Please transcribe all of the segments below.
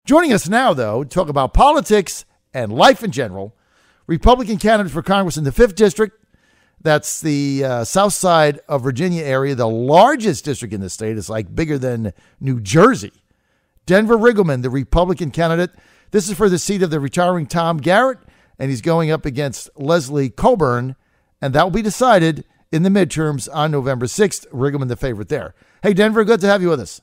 Joining us now, though, to talk about politics and life in general, Republican candidate for Congress in the 5th District. That's the south side of Virginia area, the largest district in the state. It's like bigger than New Jersey. Denver Riggleman, the Republican candidate. This is for the seat of the retiring Tom Garrett, and he's going up against Leslie Coburn, and that will be decided in the midterms on November 6th. Riggleman, the favorite there. Hey, Denver, good to have you with us.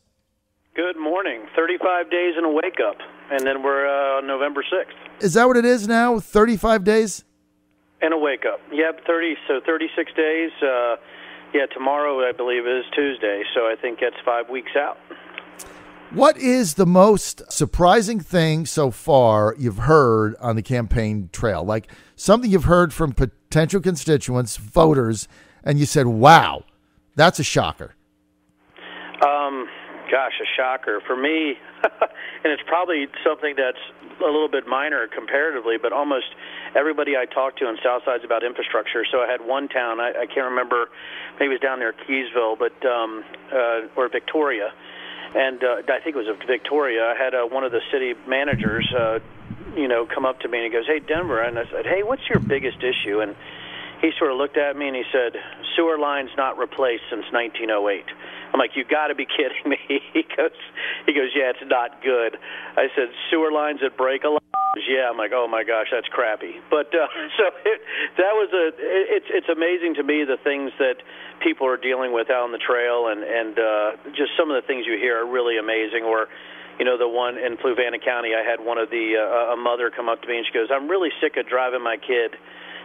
Good morning. 35 days and a wake-up, and then we're on November 6th. Is that what it is now, 35 days? And a wake-up. Yep, 36 days. Tomorrow, I believe, is Tuesday, so I think that's 5 weeks out. What is the most surprising thing so far you've heard on the campaign trail? Like something you've heard from potential constituents, voters, and you said, wow, that's a shocker. A shocker. For me, and it's probably something that's a little bit minor comparatively, but almost everybody I talked to in Southside's about infrastructure. So I had one town, I can't remember, maybe it was down near Keysville, but or Victoria. And I think it was Victoria. I had one of the city managers, come up to me and he goes, "Hey, Denver," and I said, "Hey, what's your biggest issue?" And he sort of looked at me and he said, "Sewer lines not replaced since 1908." I'm like, "You got to be kidding me!" He goes, "Yeah, it's not good." I said, "Sewer lines that break a lot." Yeah, I'm like, "Oh my gosh, that's crappy." But it's amazing to me the things that people are dealing with out on the trail, and just some of the things you hear are really amazing. Or, the one in Fluvanna County, I had one of a mother come up to me and she goes, "I'm really sick of driving my kid,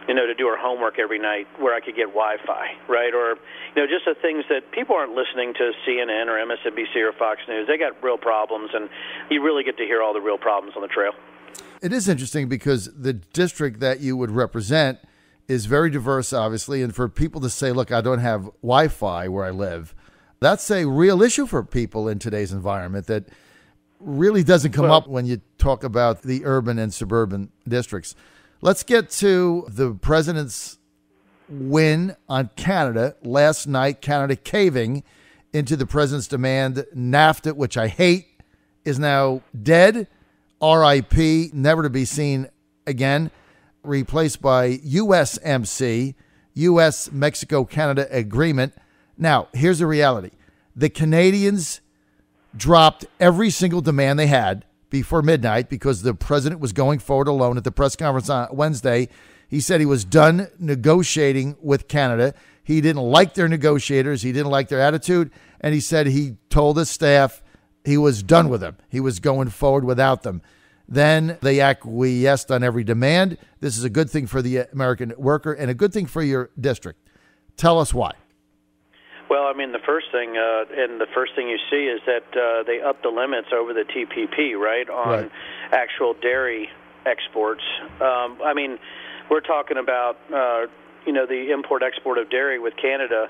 to do her homework every night where I could get Wi-Fi," right? Or, just the things that people aren't listening to CNN or MSNBC or Fox News. They got real problems, and you really get to hear all the real problems on the trail. It is interesting because the district that you would represent is very diverse, obviously, and for people to say, look, I don't have Wi-Fi where I live, that's a real issue for people in today's environment that really doesn't come up when you talk about the urban and suburban districts. Let's get to the president's win on Canada last night. Canada caving into the president's demand. NAFTA, which I hate, is now dead. RIP, never to be seen again. Replaced by USMC, U.S.-Mexico-Canada Agreement. Now, here's the reality. The Canadians dropped every single demand they had before midnight because the president was going forward alone. At the press conference on Wednesday, he said he was done negotiating with Canada. He didn't like their negotiators. He didn't like their attitude. And he said he told his staff he was done with them. He was going forward without them. Then they acquiesced on every demand. This is a good thing for the American worker and a good thing for your district. Tell us why. Well, I mean, the first thing you see is that they upped the limits over the TPP, right, on actual dairy exports. We're talking about, the import-export of dairy with Canada.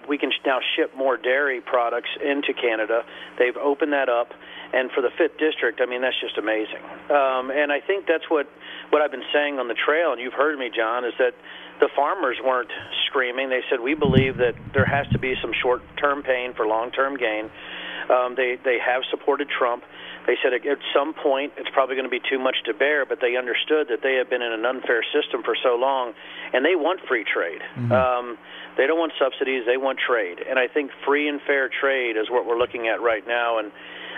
We can now ship more dairy products into Canada. They've opened that up. And for the 5th District, I mean, that's just amazing. And I think that's what I've been saying on the trail, and you've heard me, John, is that the farmers weren't screaming. They said, we believe that there has to be some short-term pain for long-term gain. They have supported Trump. They said at some point it's probably going to be too much to bear, but they understood that they have been in an unfair system for so long, and they want free trade. Mm-hmm. They don't want subsidies. They want trade. And I think free and fair trade is what we're looking at right now. And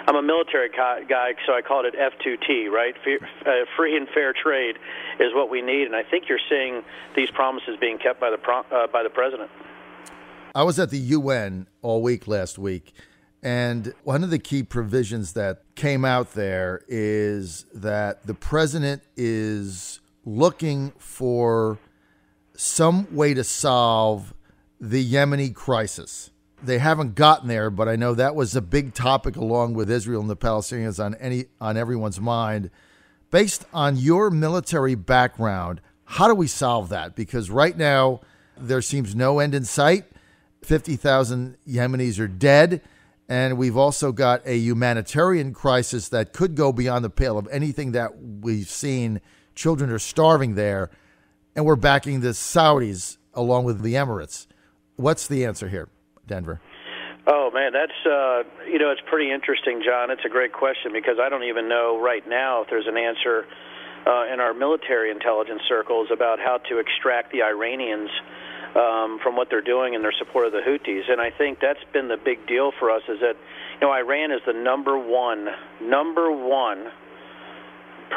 I'm a military guy, so I call it F2T, right? Free and fair trade is what we need, and I think you're seeing these promises being kept by the president. I was at the UN all week last week, and one of the key provisions that came out there is that the president is looking for some way to solve the Yemeni crisis. They haven't gotten there, but I know that was a big topic along with Israel and the Palestinians on everyone's mind. Based on your military background, how do we solve that? Because right now there seems no end in sight. 50,000 Yemenis are dead, and we've also got a humanitarian crisis that could go beyond the pale of anything that we've seen. Children are starving there, and we're backing the Saudis along with the Emirates. What's the answer here, Denver? Oh, man, that's, it's pretty interesting, John. It's a great question because I don't even know right now if there's an answer in our military intelligence circles about how to extract the Iranians from what they're doing in their support of the Houthis. And I think that's been the big deal for us is that, Iran is the number one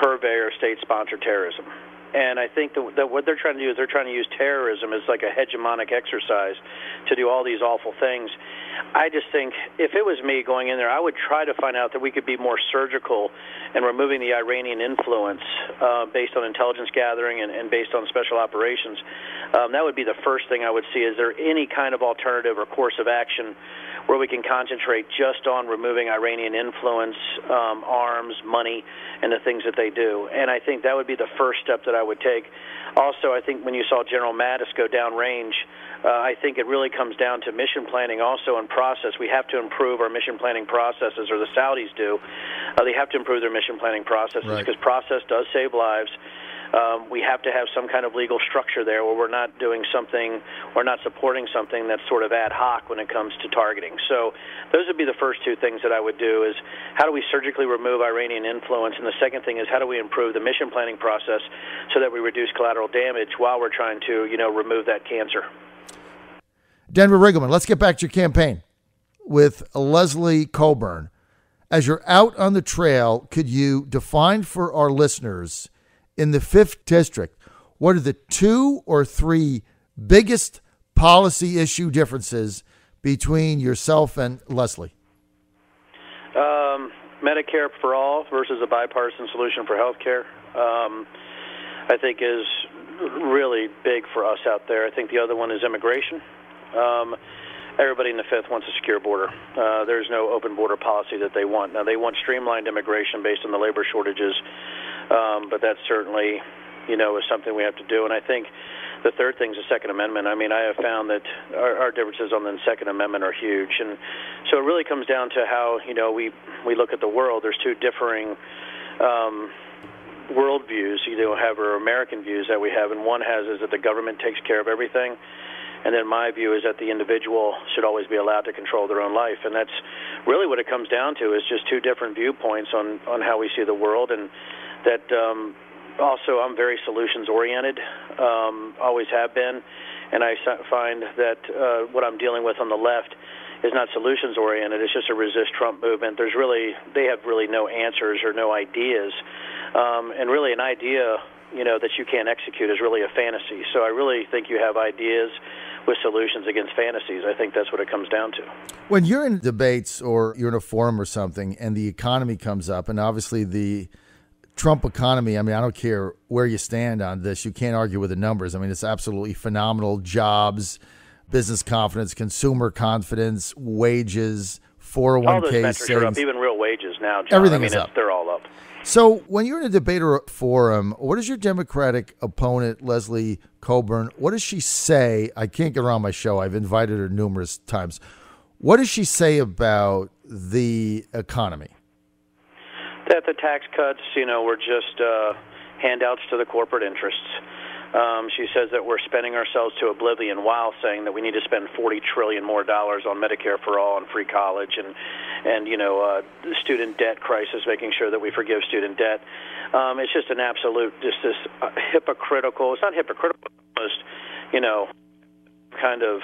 purveyor of state-sponsored terrorism. And I think that what they're trying to do is they're trying to use terrorism as like a hegemonic exercise to do all these awful things. I just think if it was me going in there, I would try to find out that we could be more surgical in removing the Iranian influence based on intelligence gathering and based on special operations. That would be the first thing I would see. Is there any kind of alternative or course of action where we can concentrate just on removing Iranian influence, arms, money, and the things that they do? And I think that would be the first step that I would take. Also, I think when you saw General Mattis go downrange, I think it really comes down to mission planning also and process. We have to improve our mission planning processes, or the Saudis do. They have to improve their mission planning processes because process does save lives. We have to have some kind of legal structure there where we're not doing something or not supporting something that's sort of ad hoc when it comes to targeting. So those would be the first two things that I would do is how do we surgically remove Iranian influence, and the second thing is how do we improve the mission planning process so that we reduce collateral damage while we're trying to, remove that cancer. Denver Riggleman, let's get back to your campaign with Leslie Coburn. As you're out on the trail, could you define for our listeners in the 5th District, what are the 2 or 3 biggest policy issue differences between yourself and Leslie? Medicare for all versus a bipartisan solution for health care, I think is really big for us out there. I think the other one is immigration. Everybody in the 5th wants a secure border. There's no open border policy that they want. Now, they want streamlined immigration based on the labor shortages, but that certainly, is something we have to do. And I think the third thing is the Second Amendment. I mean, I have found that our differences on the Second Amendment are huge. And so it really comes down to how, we look at the world. There's two differing worldviews, have our American views that we have, and one is that the government takes care of everything. And then my view is that the individual should always be allowed to control their own life. And that's really what it comes down to is just two different viewpoints on how we see the world. And that also I'm very solutions-oriented, always have been. And I find that what I'm dealing with on the left is not solutions-oriented. It's just a resist Trump movement. They have really no answers or no ideas. And really an idea, that you can't execute is really a fantasy. So I really think you have ideas with solutions against fantasies. I think that's what it comes down to. When you're in debates or you're in a forum or something and the economy comes up, and obviously the Trump economy, I mean, I don't care where you stand on this. You can't argue with the numbers. I mean, it's absolutely phenomenal. Jobs, business confidence, consumer confidence, wages, 401k all those metrics savings. Are up, even real wages now, John. Everything is up. They're all up. So when you're in a debate or forum, what does your Democratic opponent, Leslie Coburn, what does she say? I can't get her on my show. I've invited her numerous times. What does she say about the economy? That the tax cuts, were just handouts to the corporate interests. She says that we're spending ourselves to oblivion while saying that we need to spend $40 trillion more on Medicare for all and free college and the student debt crisis, making sure that we forgive student debt. It's just an absolute, just this hypocritical, it's not hypocritical, almost, kind of,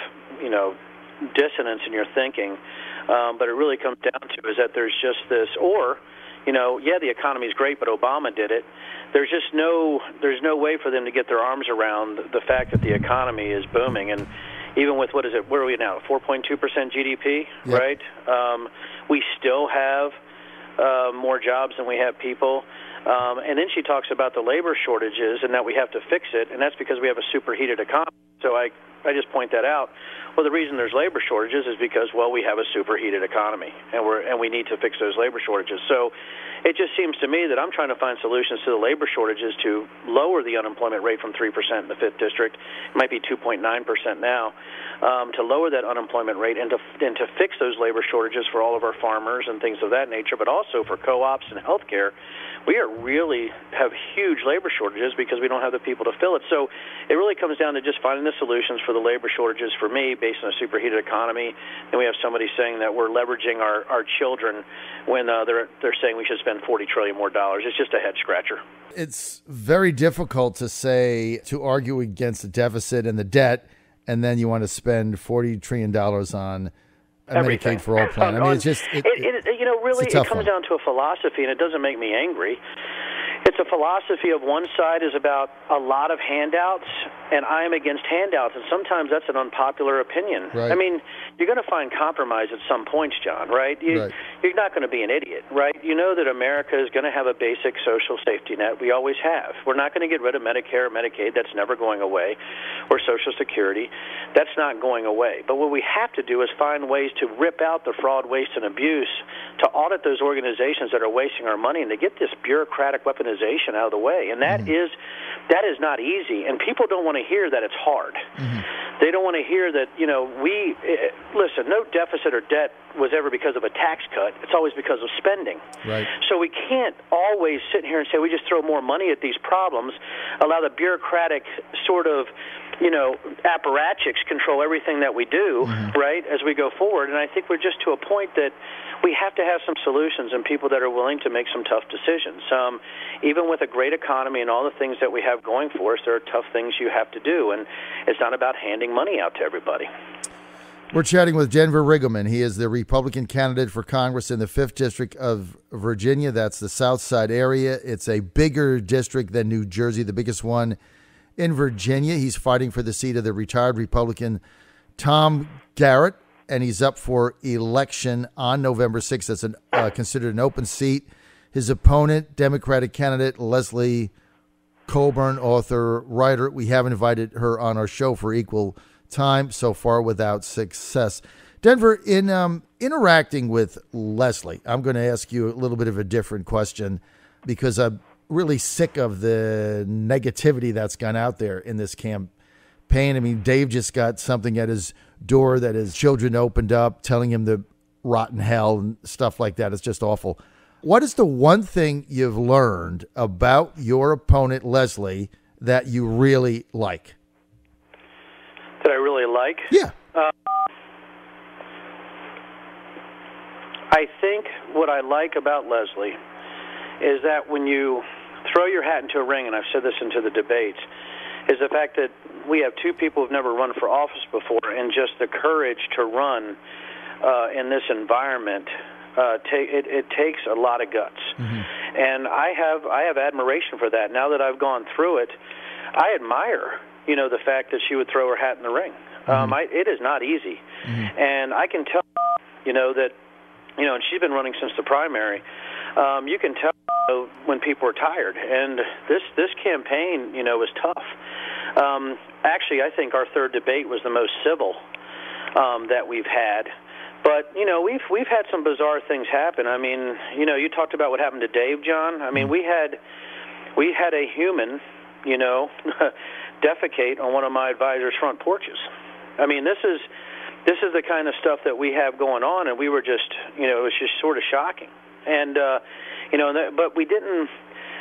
dissonance in your thinking. But it really comes down to is that there's just this, or, the economy's great, but Obama did it. There's no way for them to get their arms around the fact that the economy is booming. And even with, where are we now, 4.2% GDP, yep. Right? We still have more jobs than we have people. And then she talks about the labor shortages and that we have to fix it, and that's because we have a superheated economy. So I just point that out. Well, the reason there's labor shortages is because, we have a superheated economy, and we need to fix those labor shortages. So it just seems to me that I'm trying to find solutions to the labor shortages to lower the unemployment rate from 3% in the 5th District. It might be 2.9% now, to lower that unemployment rate and to fix those labor shortages for all of our farmers and things of that nature, but also for co-ops and healthcare. we really have huge labor shortages because we don't have the people to fill it. So it really comes down to just finding the solutions for the labor shortages for me based on a superheated economy. And we have somebody saying that we're leveraging our children when they're saying we should spend $40 trillion more dollars. It's just a head scratcher. It's very difficult to argue against the deficit and the debt, and then you want to spend $40 trillion on a everything. Medicaid for all plan. I mean, it's just really it comes down to a philosophy, and it doesn't make me angry. It's a philosophy of one side is about a lot of handouts, and I am against handouts, and sometimes that's an unpopular opinion. Right. I mean, you're going to find compromise at some points, John, right? You're not going to be an idiot, right? You know that America is going to have a basic social safety net. We always have. We're not going to get rid of Medicare or Medicaid. That's never going away. Or Social Security. That's not going away. But what we have to do is find ways to rip out the fraud, waste, and abuse, to audit those organizations that are wasting our money, and to get this bureaucratic weaponization out of the way. And that is not easy. And people don't want to hear that it's hard. They don't want to hear that, listen, no deficit or debt was ever because of a tax cut. It's always because of spending. Right. So we can't always sit here and say we just throw more money at these problems, allow the bureaucratic sort of, apparatchiks control everything that we do, right, as we go forward. And I think we're just to a point that we have to have some solutions and people that are willing to make some tough decisions. Even with a great economy and all the things that we have going for us, there are tough things you have to do, and it's not about handing money out to everybody. We're chatting with Denver Riggleman. He is the Republican candidate for Congress in the 5th District of Virginia. That's the South Side area. It's a bigger district than New Jersey, the biggest one in Virginia. He's fighting for the seat of the retired Republican Tom Garrett, and he's up for election on November 6th. That's considered an open seat. His opponent, Democratic candidate Leslie Colburn, author, writer. We haven't invited her on our show for equal time so far without success. Denver, in interacting with Leslie, I'm going to ask you a little bit of a different question because I'm really sick of the negativity that's gone out there in this campaign. I mean, Dave just got something at his door that his children opened up, telling him to rot in hell and stuff like that. It's just awful. What is the one thing you've learned about your opponent, Leslie, that you really like? That I really like? Yeah. I think what I like about Leslie is that when you throw your hat into a ring, and I've said this into the debates, is the fact that we have two people who've never run for office before, and just the courage to run in this environment, it takes a lot of guts. And I have admiration for that. Now that I've gone through it, I admire, the fact that she would throw her hat in the ring. It is not easy. And I can tell, that, and she's been running since the primary, you can tell when people are tired. And this campaign, was tough. Actually, I think our third debate was the most civil that we've had. But, we've had some bizarre things happen. I mean, you talked about what happened to Dave, John. I mean, we had a human, defecate on one of my advisor's front porches. I mean, this is the kind of stuff that we have going on, and we were just, it was just sort of shocking. And, but we didn't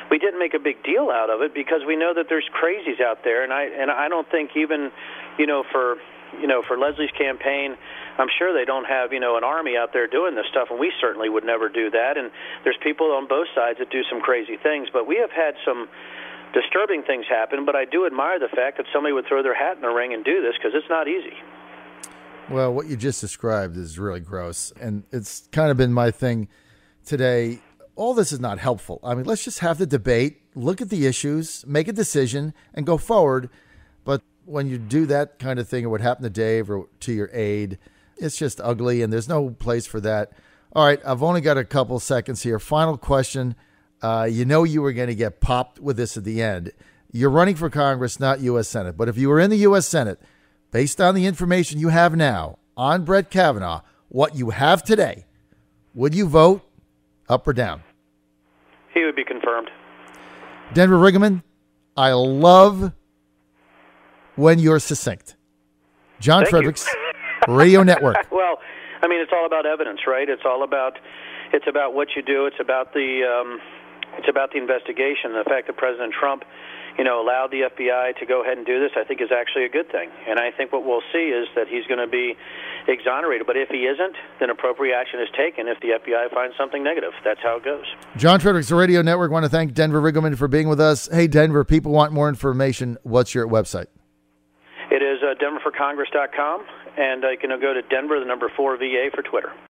make a big deal out of it because we know that there's crazies out there, and I don't think even, for Leslie's campaign, I'm sure they don't have, an army out there doing this stuff, and we certainly would never do that. And there's people on both sides that do some crazy things, but we have had some disturbing things happen, but I do admire the fact that somebody would throw their hat in the ring and do this because it's not easy. Well, what you just described is really gross, and it's kind of been my thing today. All this is not helpful. I mean, let's just have the debate, look at the issues, make a decision, and go forward. But when you do that kind of thing, or what happened to Dave or to your aide, it's just ugly, and there's no place for that. All right, I've only got a couple seconds here. Final question. You were going to get popped with this at the end. You're running for Congress, not U.S. Senate. But if you were in the U.S. Senate, based on the information you have now on Brett Kavanaugh, what you have today, would you vote up or down? He would be confirmed. Denver Riggleman, I love when you're succinct. John Fredericks Radio Network. Well, I mean, it's all about evidence, right? It's about what you do. It's about the It's about the investigation. The fact that President Trump, allowed the FBI to go ahead and do this, I think is actually a good thing. And I think what we'll see is that he's going to be exonerated. But if he isn't, then appropriate action is taken if the FBI finds something negative. That's how it goes. John Frederick's Radio Network. Want to thank Denver Riggleman for being with us. Hey, Denver, people want more information. What's your website? It is denverforcongress.com, and you can go to Denver, the number 4 VA for Twitter.